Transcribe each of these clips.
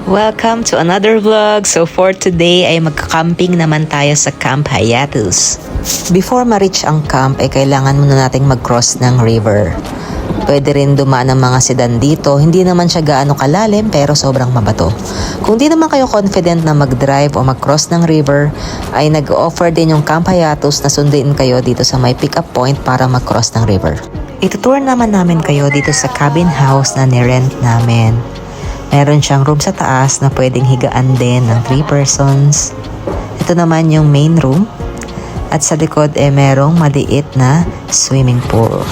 Welcome to another vlog. So for today ay magka-camping naman tayo sa Camp Hayatus. Before ma-reach ang camp ay kailangan muna nating mag-cross ng river. Pwede rin dumaan ng mga sedan dito. Hindi naman siya gaano kalalim pero sobrang mabato. Kung di naman kayo confident na mag-drive o mag-cross ng river, ay nag-offer din yung Camp Hayatus na sundin kayo dito sa may pick-up point para mag-cross ng river. Itutour naman namin kayo dito sa cabin house na nirent namin. Meron siyang room sa taas na pwedeng higaan din ng 3 persons. Ito naman yung main room. At sa likod merong maliit na swimming pool.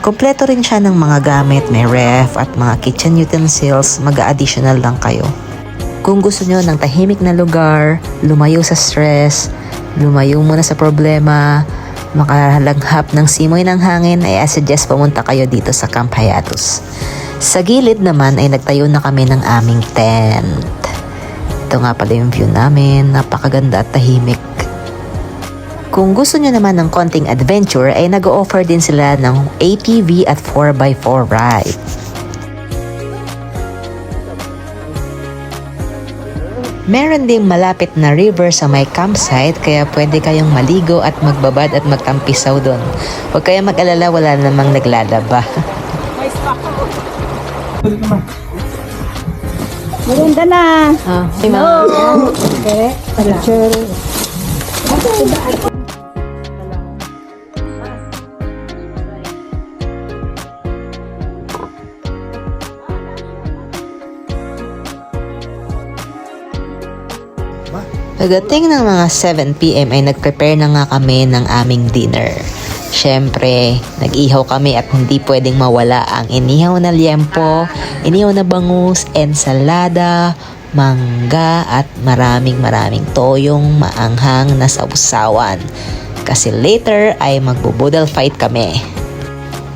Kompleto rin siya ng mga gamit, may ref at mga kitchen utensils, mag-additional lang kayo. Kung gusto nyo ng tahimik na lugar, lumayo sa stress, lumayo muna sa problema, makalanghap ng simoy ng hangin, ay suggest pumunta kayo dito sa Camp Hayatus. Sa gilid naman ay nagtayo na kami ng aming tent. Ito nga pala yung view namin, napakaganda at tahimik. Kung gusto nyo naman ng konting adventure ay nag-o-offer din sila ng ATV at 4x4 ride. Meron ding malapit na river sa may campsite kaya pwede kayong maligo at magbabad at magtampisaw doon. Huwag kayong mag-alala, wala namang naglalaba. Maganda na. Hello. Pagdating ng mga 7 PM ay nag-prepare na nga kami ng aming dinner. Siyempre, nag-ihaw kami at hindi pwedeng mawala ang inihaw na liempo, inihaw na bangus, ensalada, mangga at maraming toyong maanghang na sausawan. Kasi later ay magbo-boodle fight kami.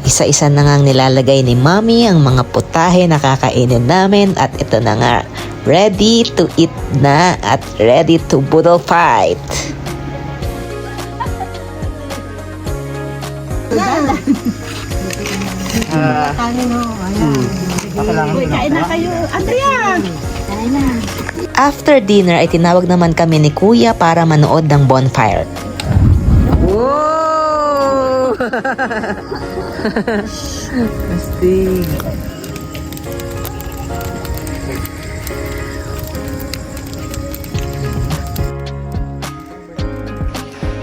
Isa-isa na ngang nilalagay ni Mommy ang mga putahe na kakainin namin at ito na nga, ready to eat na at ready to boodle fight. Kain na kayo. Andrea! Kain na. After dinner ay tinawag naman kami ni Kuya para manood ng bonfire. Wow! Astig.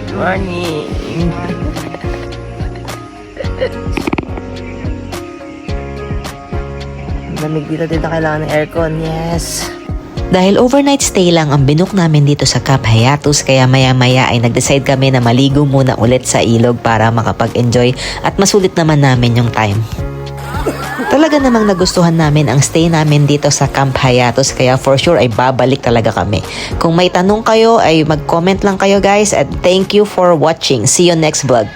Good morning. Lamig dito kailangan ng aircon, yes. Dahil overnight stay lang ang binook namin dito sa Camp Hayatus kaya maya-maya ay nag-decide kami na maligo muna ulit sa ilog para makapag-enjoy at masulit naman namin yung time. Talaga namang nagustuhan namin ang stay namin dito sa Camp Hayatus kaya for sure ay babalik talaga kami. Kung may tanong kayo ay mag-comment lang kayo guys at thank you for watching. See you next vlog.